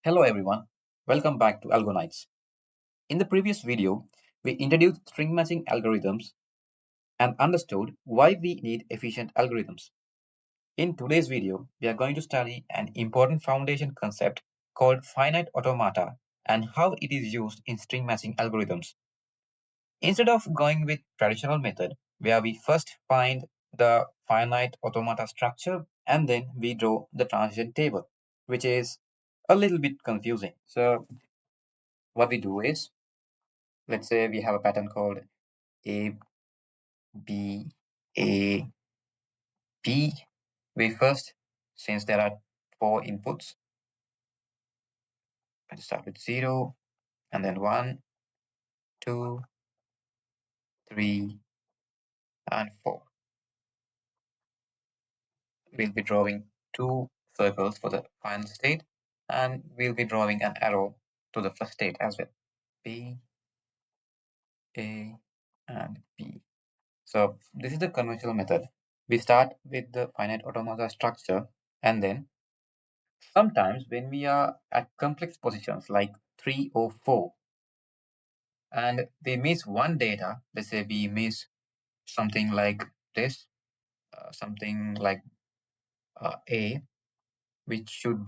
Hello everyone, welcome back to AlgoKnights. In the previous video, we introduced string matching algorithms and understood why we need efficient algorithms. In today's video, we are going to study an important foundation concept called finite automata and how it is used in string matching algorithms. Instead of going with traditional method, where we first find the finite automata structure and then we draw the transition table, which is a little bit confusing. So what we do is, let's say we have a pattern called A, B, A, B. We first, since there are four inputs, let's start with 0, and then 1, 2, 3, and 4. We'll be drawing two circles for the final state, and we'll be drawing an arrow to the first state as well. B, A, and B. So this is the conventional method. We start with the finite automata structure, and then sometimes when we are at complex positions like 3 or 4 and we miss one data, let's say we miss something like this, something like A, which should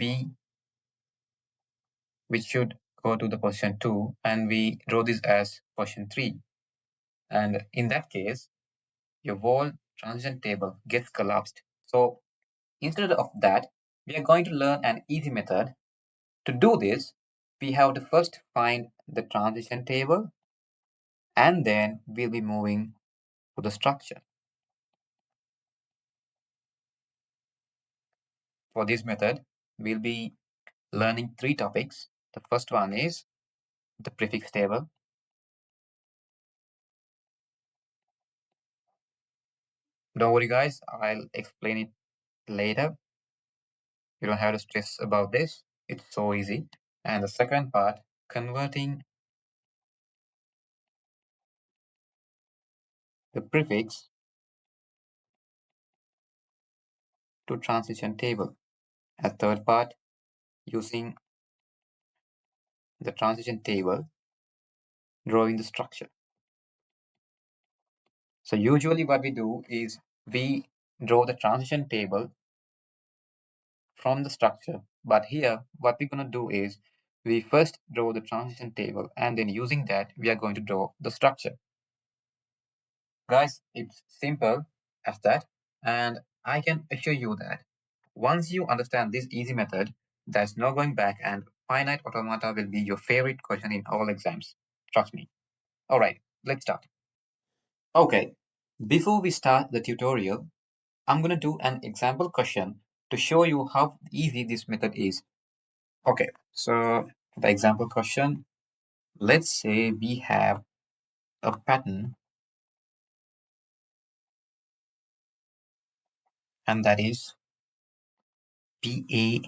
go to the position 2, and we draw this as position 3. And in that case, your whole transition table gets collapsed. So instead of that, we are going to learn an easy method. To do this, we have to first find the transition table, and then we'll be moving to the structure. For this method, we'll be learning three topics. The first one is the prefix table. Don't worry guys, I'll explain it later. You don't have to stress about this. It's so easy. And the second part, converting the prefix to transition table. And third part, using the transition table, drawing the structure. So usually what we do is we draw the transition table from the structure. But here, what we're going to do is we first draw the transition table, and then using that, we are going to draw the structure. Guys, it's simple as that. And I can assure you that once you understand this easy method, there's no going back, and finite automata will be your favorite question in all exams. Trust me. All right, let's start. Okay, before we start the tutorial, I'm going to do an example question to show you how easy this method is. Okay, so the example question, let's say we have a pattern, and that is PA,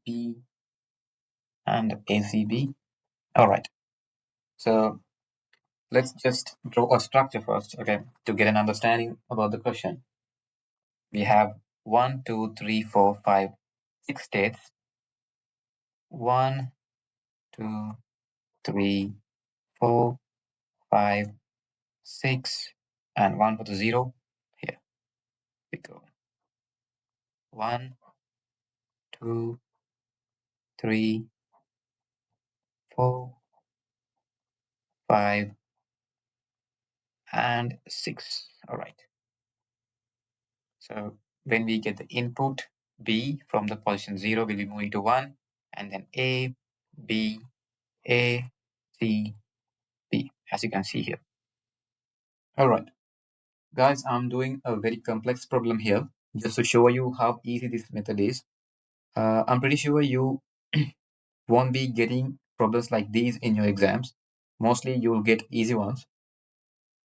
B, and ACB. All right, so let's just draw a structure first, okay, to get an understanding about the question. We have 1, 2, 3, 4, 5, 6 states. 1, 2, 3, 4, 5, 6, and 1 for the 0. Here we go. 1, 2, 3, 4, 5, and 6. All right. So when we get the input B from the position 0, we'll be moving to 1, and then A, B, A, C, B, as you can see here. All right. Guys, I'm doing a very complex problem here just to show you how easy this method is. I'm pretty sure you won't be getting problems like these in your exams. Mostly you'll get easy ones.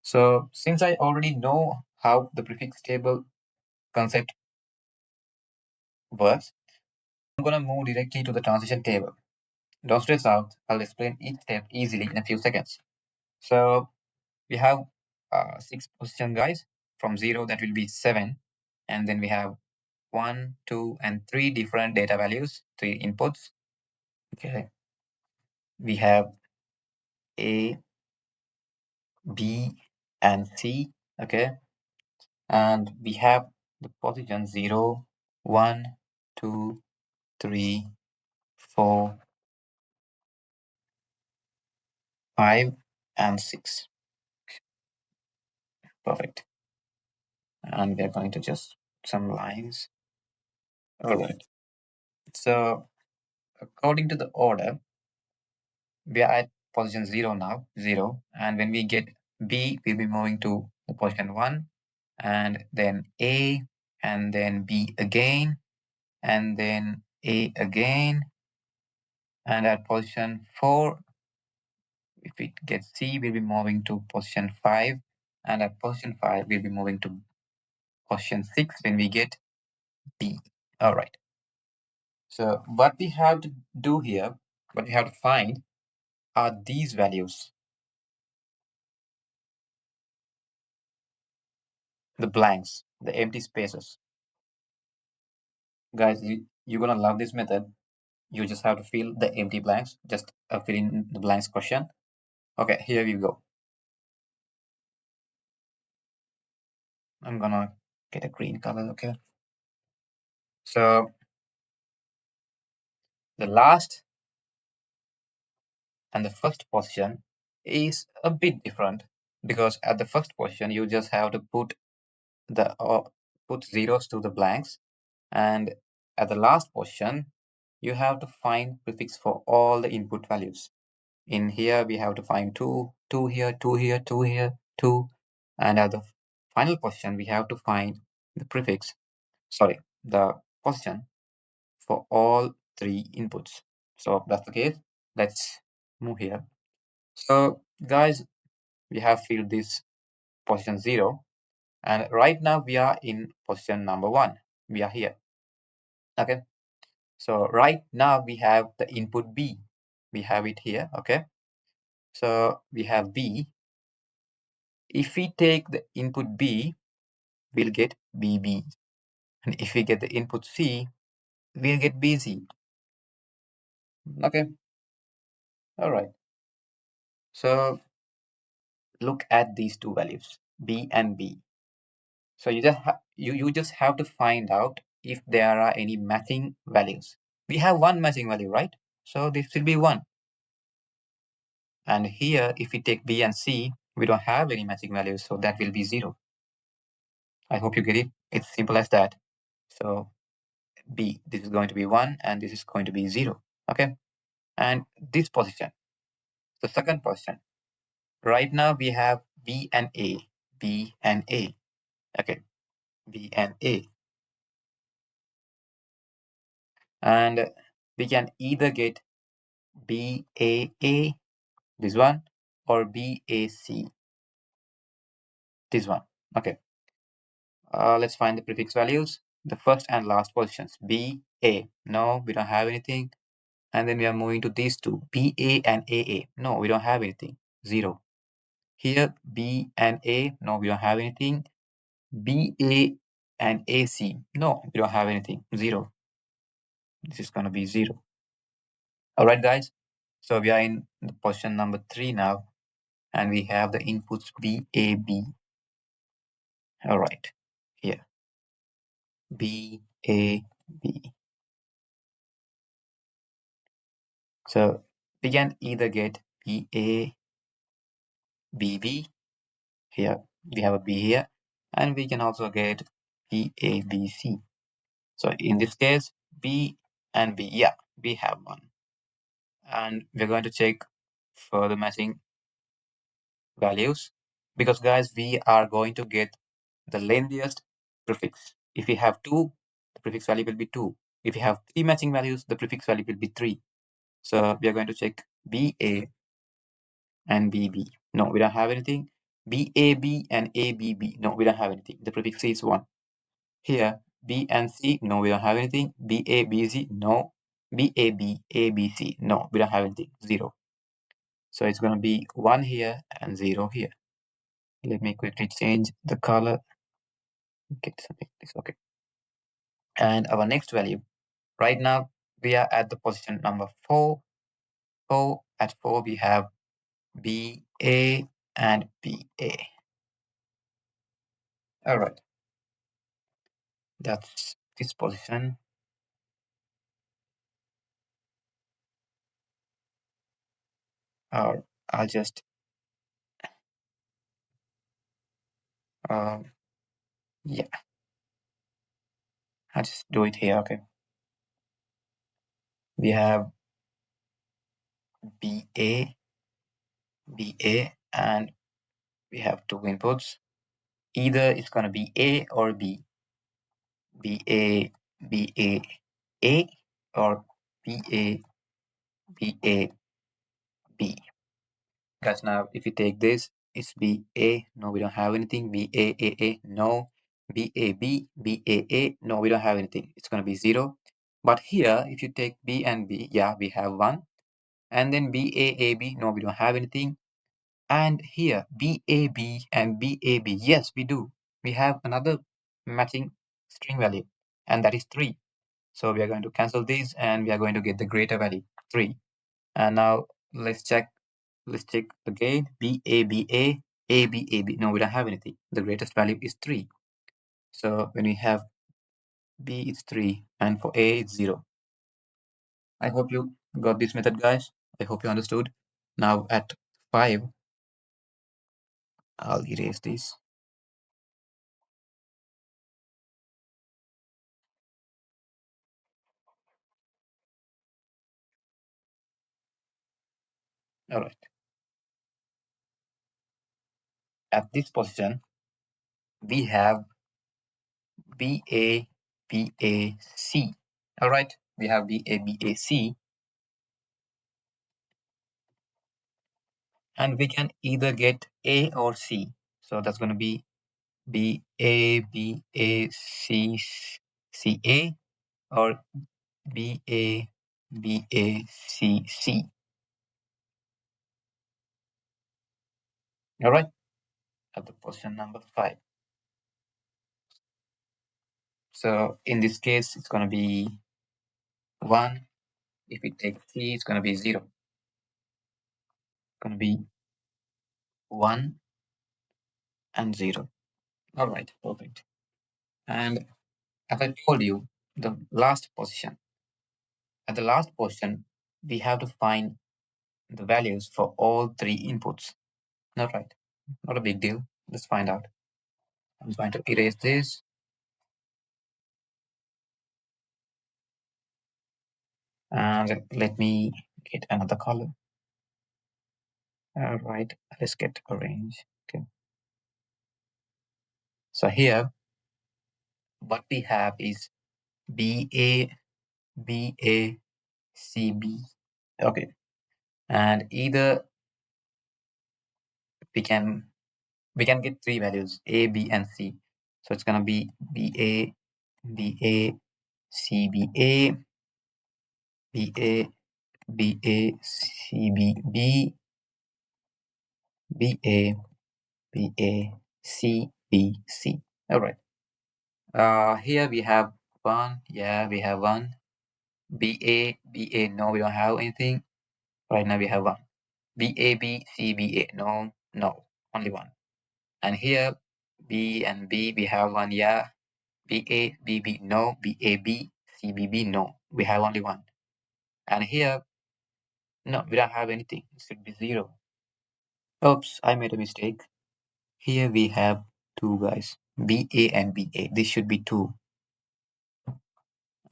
So since I already know how the prefix table concept works, I'm going to move directly to the transition table. Don't stress out. I'll explain each step easily in a few seconds. So we have 6 position guys. From 0, that will be 7. And then we have 1, 2, and 3 different data values, 3 inputs. Okay. We have A, B, and C. Okay. And we have the position 0, 1, 2, 3, 4, 5, and 6. Perfect. And we're going to just some lines. All right. So according to the order, we are at position 0 now, 0. And when we get B, we'll be moving to the position 1, and then A, and then B again, and then A again. And at position 4, if we get C, we'll be moving to position 5. And at position 5, we'll be moving to position 6 when we get B. All right. So what we have to do here, what we have to find are these values. The blanks, the empty spaces. Guys, you're going to love this method. You just have to fill the empty blanks. Just fill in the blanks question. Okay, here we go. I'm going to get a green color, okay? So the last and the first position is a bit different because at the first position, you just have to put zeros to the blanks. And at the last position, you have to find prefix for all the input values. In here, we have to find 2, 2 here, 2 here, 2 here, 2. And at the final position, we have to find the the position for all 3 inputs. So if that's the case, let's move here. So guys, we have filled this position 0. And right now we are in position number 1. We are here. Okay. So right now we have the input B. We have it here. Okay. So we have B. If we take the input B, we'll get BB. And if we get the input C, we'll get BC. Okay. All right. So look at these two values, B and B. So you just have to find out if there are any matching values. We have one matching value, right? So this will be 1. And here, if we take B and C, we don't have any matching values, so that will be 0. I hope you get it. It's simple as that. So B, this is going to be 1, and this is going to be 0. Okay. And this position, the second position, right now we have B and A, B and A. Okay, B and A. And we can either get BAA, this one, or BAC, this one. Okay. Let's find the prefix values. The first and last positions, BA. No, we don't have anything. And then we are moving to these two, BA and AA. No, we don't have anything. 0. Here, B and A. No, we don't have anything. BA and AC. No, we don't have anything. 0. This is going to be 0. All right, guys. So we are in the position number 3 now. And we have the inputs BAB. All right. Here. BAB. So we can either get BA, BB. Here we have a B here, and we can also get BABC. So in this case, B and B, yeah, we have one. And we're going to check for the matching values because guys, we are going to get the lengthiest prefix. If we have 2, the prefix value will be 2. If we have 3 matching values, the prefix value will be 3. So we are going to check BA and BB. No, we don't have anything. BAB and ABB. No, we don't have anything. The prefix is 1. Here, B and C. No, we don't have anything. BABC. No. BAB, ABC. No, we don't have anything. 0. So it's going to be 1 here and 0 here. Let me quickly change the color. Get something. Okay. And our next value, right now, we are at the position number 4. At 4, we have BA and BA. All right. That's this position. Or I'll just yeah, I'll just do it here. Okay. We have BA, BA, and we have two inputs. Either it's gonna be A or B. BA, BA, A, or BA, BA, B. Guys, now if you take this, it's BA. No, we don't have anything. BA, no. BAB, BAA. No, we don't have anything. It's going to be 0. But here, if you take B and B, yeah, we have 1. And then BAAB, no, we don't have anything. And here, BAB and BAB, yes, we do. We have another matching string value, and that is 3. So we are going to cancel these, and we are going to get the greater value, 3. And now let's check. Let's check again. BABA, ABAB. No, we don't have anything. The greatest value is 3. So when we have B, it's 3. And for A, it's 0. I hope you got this method, guys. I hope you understood. Now at 5, I'll erase this. All right. At this position, we have BA, BAC. All right. We have BA, BAC. And we can either get A or C. So that's going to be BA, BAC, CA, or BA, BACC. All right. At the position number 5. So in this case, it's going to be 1. If we take C, it's going to be 0. It's going to be 1 and 0. All right, perfect. And as I told you, the last position. At the last position, we have to find the values for all 3 inputs. All right, not a big deal. Let's find out. I'm going to erase this. And let me get another color. All right, let's get orange. Okay. So here, what we have is BA, BA, CB. Okay. And either we can get 3 values, A, B, and C. So it's gonna be BA, BA, CBA, BA, BA, CBB, BA, BA, CBC. All right. Here we have 1. Yeah, we have 1. BA, BA. No, we don't have anything. Right now we have 1. BAB, CBA. No, no, only 1. And here B and B, we have 1. Yeah. BA, BB. No. BAB, CBB. No, we have only 1. And here, no, we don't have anything. It should be 0. Oops, I made a mistake. Here we have 2 guys, BA and BA. This should be 2.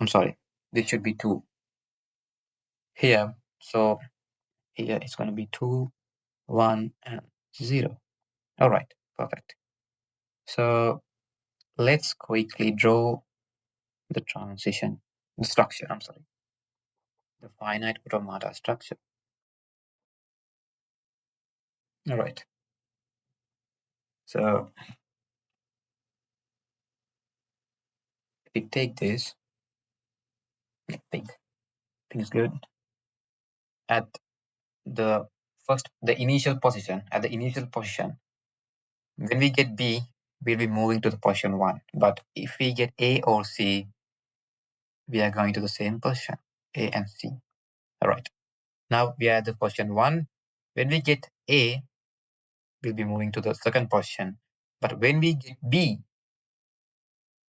I'm sorry. This should be 2 here. So here it's going to be 2, 1, and 0. All right, perfect. So let's quickly draw the transition, the structure, I'm sorry, the finite automata structure. All right. So if we take this, I think is good. At the initial position, when we get B, we'll be moving to the position 1. But if we get A or C, we are going to the same position, A and C. All right. Now we are at the position 1. When we get A, we'll be moving to the second position. But when we get B,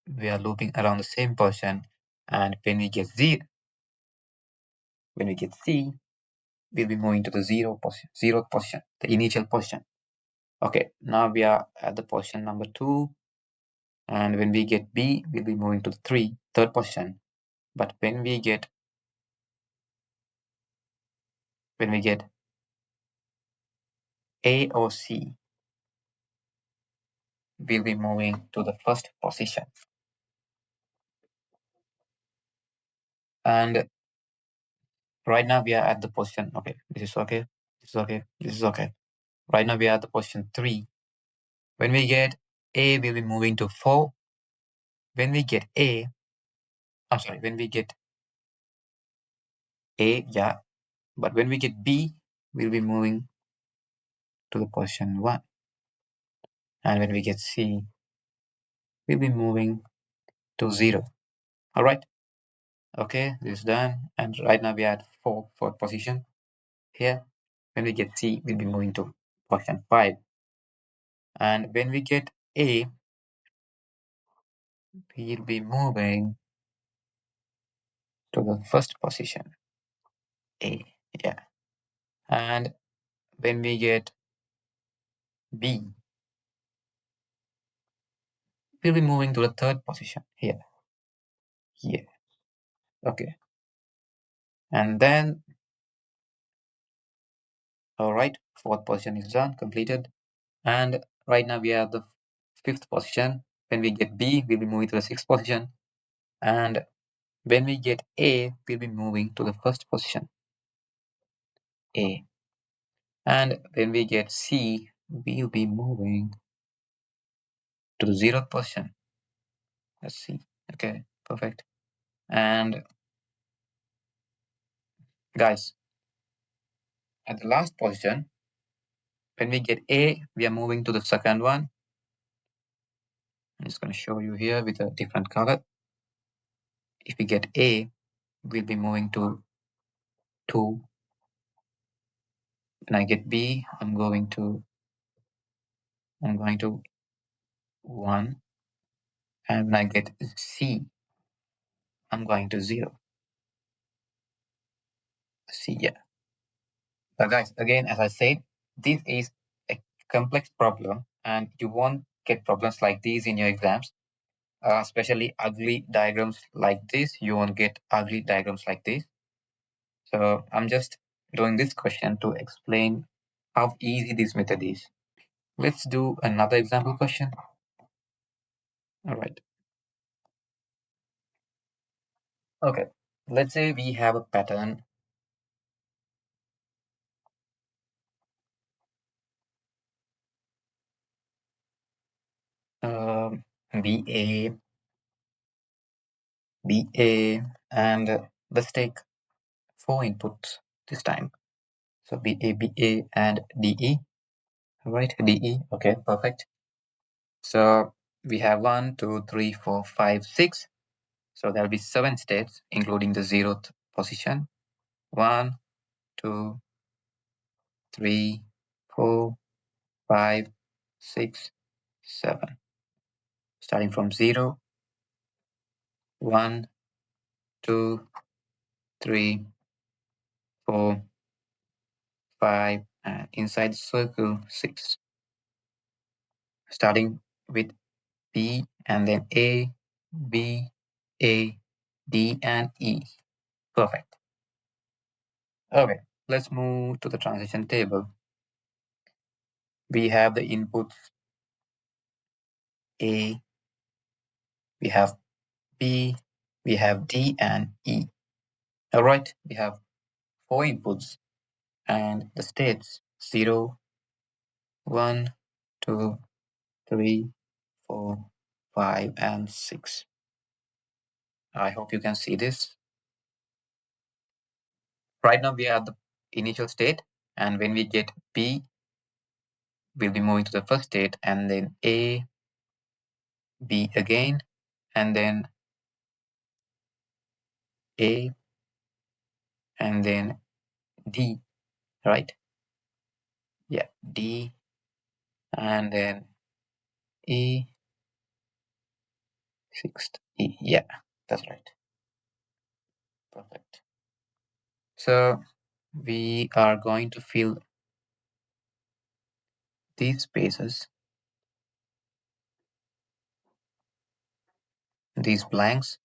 we are looping around the same position. And when we get Z, when we get C, we'll be moving to the zeroth position, the initial position. Okay, now we are at the position number 2. And when we get B, we'll be moving to the third position. But when we get A or C, we'll be moving to the first position. And right now we are at the position, okay, this is okay, this is okay, this is okay. Right now we are at the position 3. When we get A, we'll be moving to 4. When we get A, when we get A, yeah. But when we get B, we'll be moving to the position 1. And when we get C, we'll be moving to 0. All right. Okay, this is done. And right now we are at fourth position here. When we get C, we'll be moving to position 5. And when we get A, we'll be moving to the first position, A, yeah. And when we get B, we'll be moving to the third position here. Okay. And then, all right, fourth position is done, completed. And right now we are at the fifth position. When we get B, we'll be moving to the sixth position. And when we get A, we'll be moving to the first position, A. And when we get C, we'll be moving to the zeroth position. Let's see. Okay, perfect. And guys, at the last position, when we get A, we are moving to the second one. I'm just going to show you here with a different color. If we get A, we'll be moving to 2. When I get B, I'm going to 1. And when I get C, I'm going to 0. C, yeah. But guys, again, as I said, this is a complex problem, and you won't get problems like these in your exams, especially ugly diagrams like this. You won't get ugly diagrams like this. So I'm just doing this question to explain how easy this method is. Let's do another example question. All right. Okay. Let's say we have a pattern. BA, BA, and let's take 4 inputs this time. So BA, BA, and DE. All right, DE. Okay, perfect. So we have 1, 2, 3, 4, 5, 6. So there'll be 7 states, including the 0th position. 1, 2, 3, 4, 5, 6, 7. Starting from 0, 1, 2, 3, 4, 5, and inside the circle 6. Starting with B and then A, B, A, D, and E. Perfect. Okay, let's move to the transition table. We have the inputs A, we have B, we have D, and E. All right, we have 4 inputs and the states 0, 1, 2, 3, 4, 5, and 6. I hope you can see this. Right now we are at the initial state, and when we get B, we'll be moving to the first state, and then A, B again, and then A, and then D, right? Yeah, D, and then E, sixth E. Yeah, that's right. Perfect. So we are going to fill these spaces, these blanks,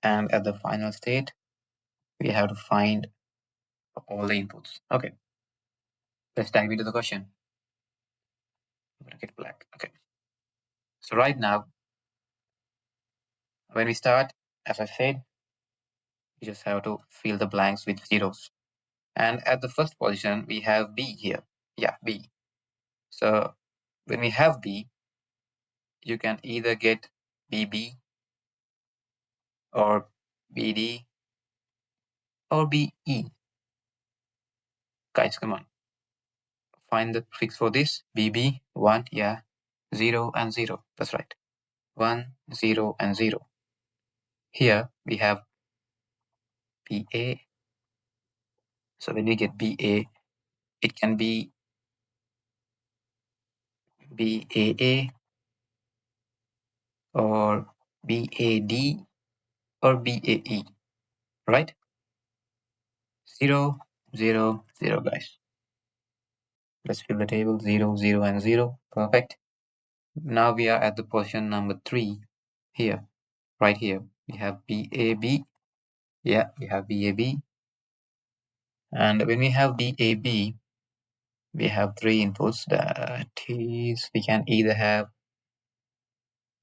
and at the final state, we have to find all the inputs. Okay, let's dive into the question. I'm gonna get black. Okay. So right now, when we start, as I said, you just have to fill the blanks with zeros. And at the first position, we have B here. Yeah, B. So when we have B, you can either get BB or BD or BE. Guys, come on. Find the fix for this. BB, 1, yeah. 0 and 0. That's right. 1, 0, and 0. Here we have BA. So when we get BA, it can be BAA or BAD or BAE, right? 0, 0, 0, guys. Let's fill the table 0, 0, and 0. Perfect. Now we are at the position number 3 here, right here. We have BAB. Yeah, we have BAB. And when we have BAB, we have 3 inputs. That is, we can either have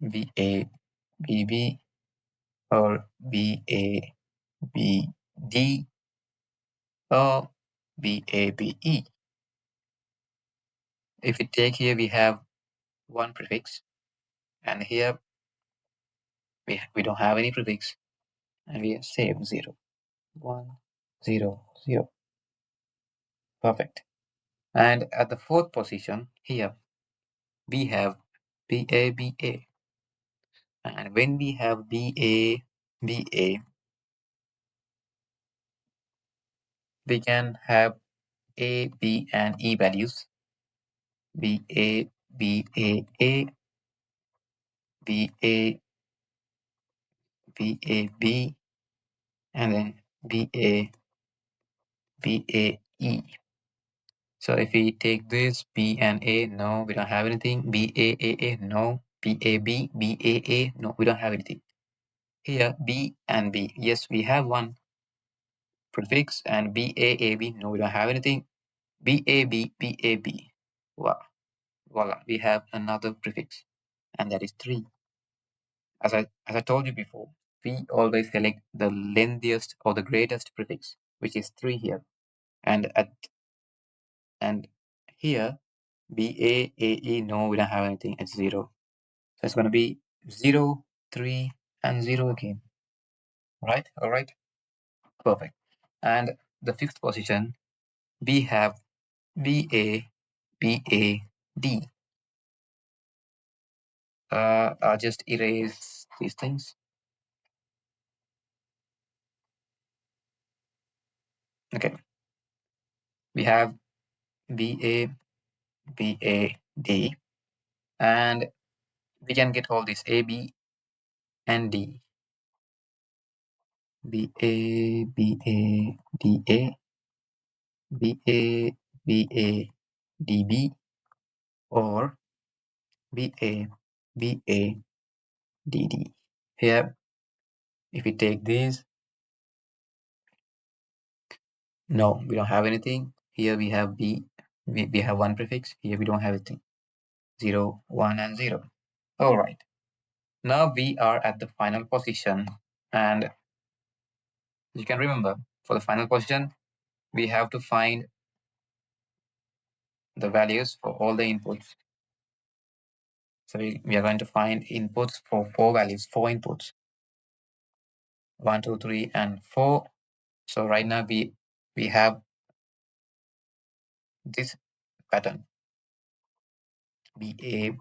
BABB or BABD or BABE. If we take here, we have one prefix, and here we don't have any prefix, and we save 0. 1, 0, 0. Perfect. And at the fourth position here, we have BABA. And when we have BABA, we can have A, B, and E values. BA, BAA, BA, BAB, and then BA, BAE. So if we take this B and A, no, we don't have anything. BAAA, no. BAB, BAA, no, we don't have anything. Here, B and B, yes, we have one prefix, and BAAB, no, we don't have anything. BAB, BAB, wow, voila, we have another prefix, and that is 3. As I told you before, we always select the lengthiest or the greatest prefix, which is 3 here, and here BAAE, no, we don't have anything. It's 0. So it's going to be 0, 3, and 0 again. Right? All right. Perfect. And the fifth position, we have BA, BAD. I'll just erase these things. Okay. We have BA, BAD, and we can get all this AB and D. BA, BA, DA, BA, BA, DB, or BA, BA, DD. Here, if we take these, no, we don't have anything. Here we have B, we have one prefix. Here we don't have anything. 0, 1, and 0. All right. Now we are at the final position, and you can remember for the final position, we have to find the values for all the inputs. So we are going to find inputs for 4 values, 4 inputs. 1, 2, 3, and 4. So right now we have this pattern BA,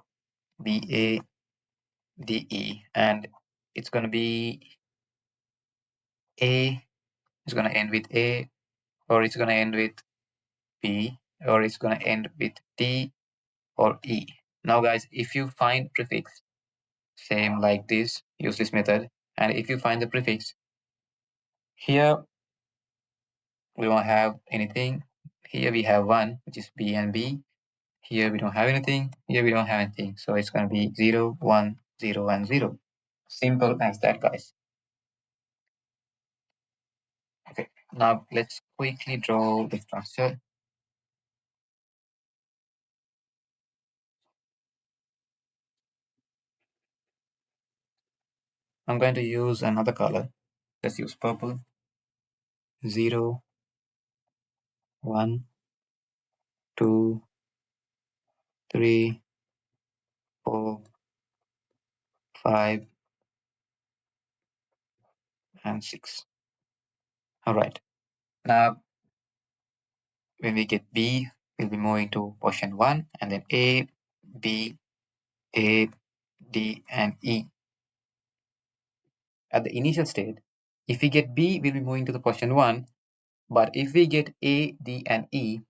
BA, DE, and it's going to be A, it's going to end with A, or it's going to end with B, or it's going to end with D or E. Now guys, if you find prefix, same like this, use this method. And if you find the prefix, here we won't have anything. Here we have 1, which is B and B. Here we don't have anything. Here we don't have anything. So it's going to be 0, 1, 0, and 0. Simple as that, guys. Okay, now let's quickly draw the structure. I'm going to use another color. Let's use purple. 0, 1, 2, 3, 4, 5, and 6. All right. Now, when we get B, we'll be moving to position 1, and then A, B, A, D, and E. At the initial state, if we get B, we'll be moving to the position 1. But if we get A, D, and E,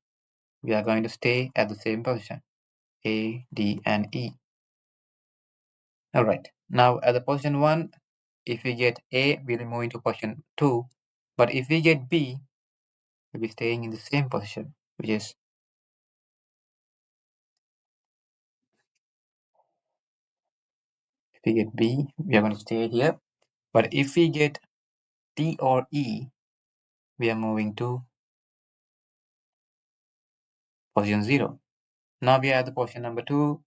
we are going to stay at the same position. A, D, and E. All right. Now, at the position 1, if we get A, we'll be moving to position 2. But if we get B, we'll be staying in the same position, which is if we get B, we are going to stay here. But if we get D or E, we are moving to position 0. Now we are at the position number 2.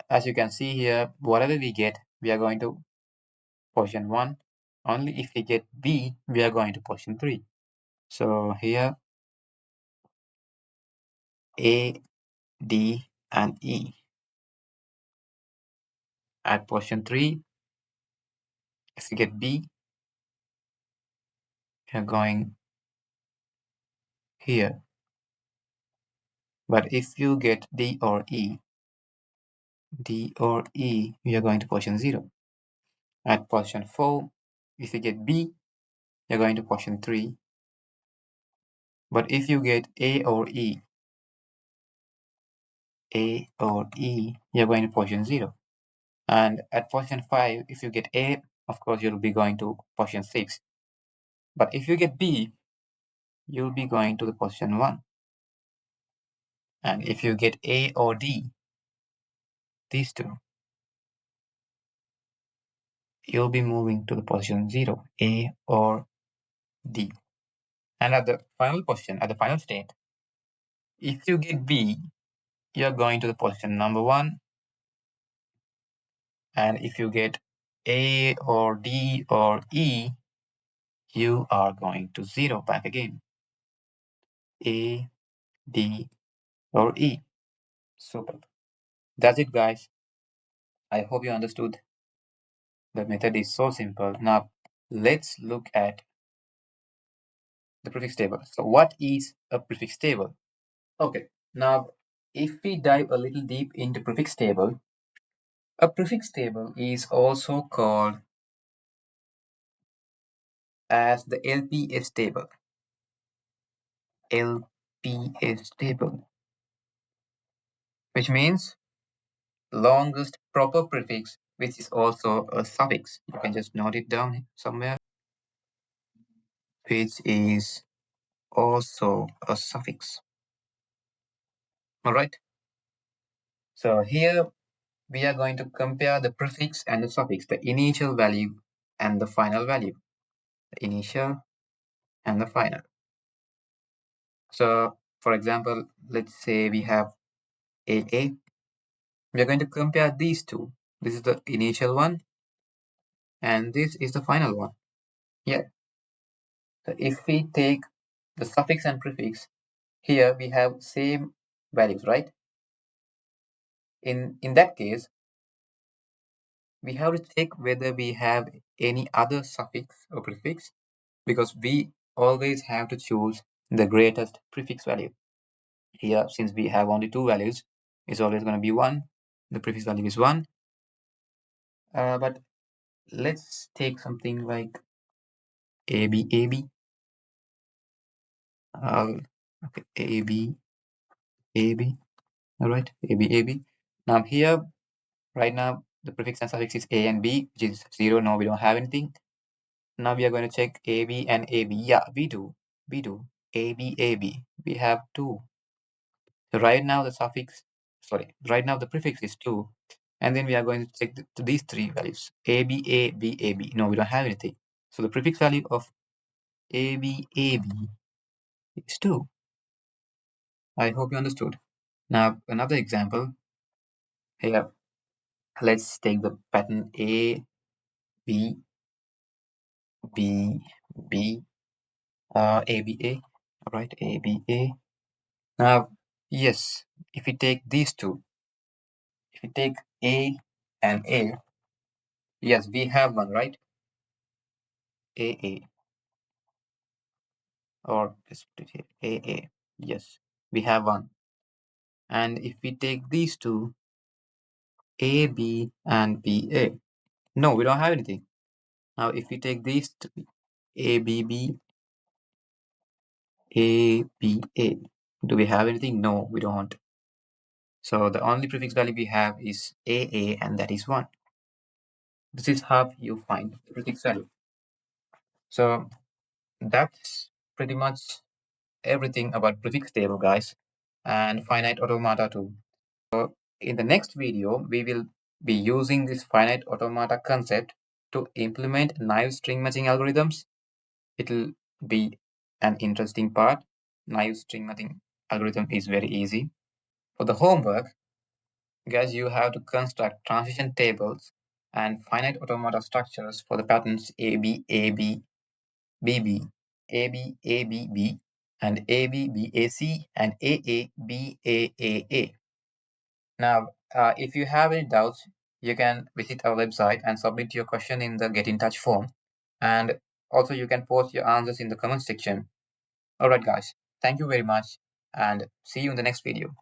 As you can see here, whatever we get, we are going to position 1. Only if we get B, we are going to position 3. So here, A, D, and E. At position 3, if we get B, we are going here. But if you get D or E, we are going to position 0. At position 4, if you get B, you're going to position 3. But if you get A or E, you're going to position 0. And at position 5, if you get A, of course, you'll be going to position 6. But if you get B, you'll be going to the position 1. And if you get A or D, these two, you'll be moving to the position 0, A or D. And at the final position, at the final state, if you get B, you're going to the position number 1. And if you get A or D or E, you are going to 0 back again. A, D, or E. Super. That's it, guys. I hope you understood. The method is so simple. Now, let's look at the prefix table. So what is a prefix table? Okay, now if we dive a little deep into prefix table, a prefix table is also called as the LPS table. LPS table, which means longest proper prefix, which is also a suffix. You can just note it down somewhere, which is also a suffix. All right. So here we are going to compare the prefix and the suffix, the initial value and the final value. The initial and the final. So for example, let's say we have AA. We are going to compare these two. This is the initial one and this is the final one. Yeah. So if we take the suffix and prefix, here we have same values, right? In that case, we have to check whether we have any other suffix or prefix, because we always have to choose the greatest prefix value. Here, since we have only two values, it's always going to be 1. The prefix value is 1. But let's take something like AB, AB. Okay, AB, AB. All right, AB, AB. Now here, right now, the prefix and suffix is A and B, which is 0. No, we don't have anything. Now we are going to check AB and AB. Yeah, we do. We do. AB, AB. We have 2. So right now right now the prefix is 2. And then we are going to check these three values. AB, AB, AB. No, we don't have anything. So the prefix value of AB, AB is 2. I hope you understood. Now, another example. Here, let's take the pattern A, B, B, B, A, B, A. All right, A, B, A. Now, yes, if we take these two, if we take A and A, yes, we have one, right? A, A. Or let's put it here, A, A. Yes, we have one. And if we take these two, A, B, and B, A. No, we don't have anything. Now, if we take these three, A, B, B, A, B, A. Do we have anything? No, we don't. So the only prefix value we have is AA, and that is 1. This is how you find the prefix value. So that's pretty much everything about prefix table, guys, and finite automata too. So in the next video, we will be using this finite automata concept to implement naive string matching algorithms. It'll be an interesting part. Naive string matching algorithm is very easy. For the homework, guys, you have to construct transition tables and finite automata structures for the patterns AB, AB, BB, AB, ABB, and AB, BAC, and AA, BAAA. Now, if you have any doubts, you can visit our website and submit your question in the Get in Touch form. And also, you can post your answers in the comment section. All right, guys, thank you very much, and see you in the next video.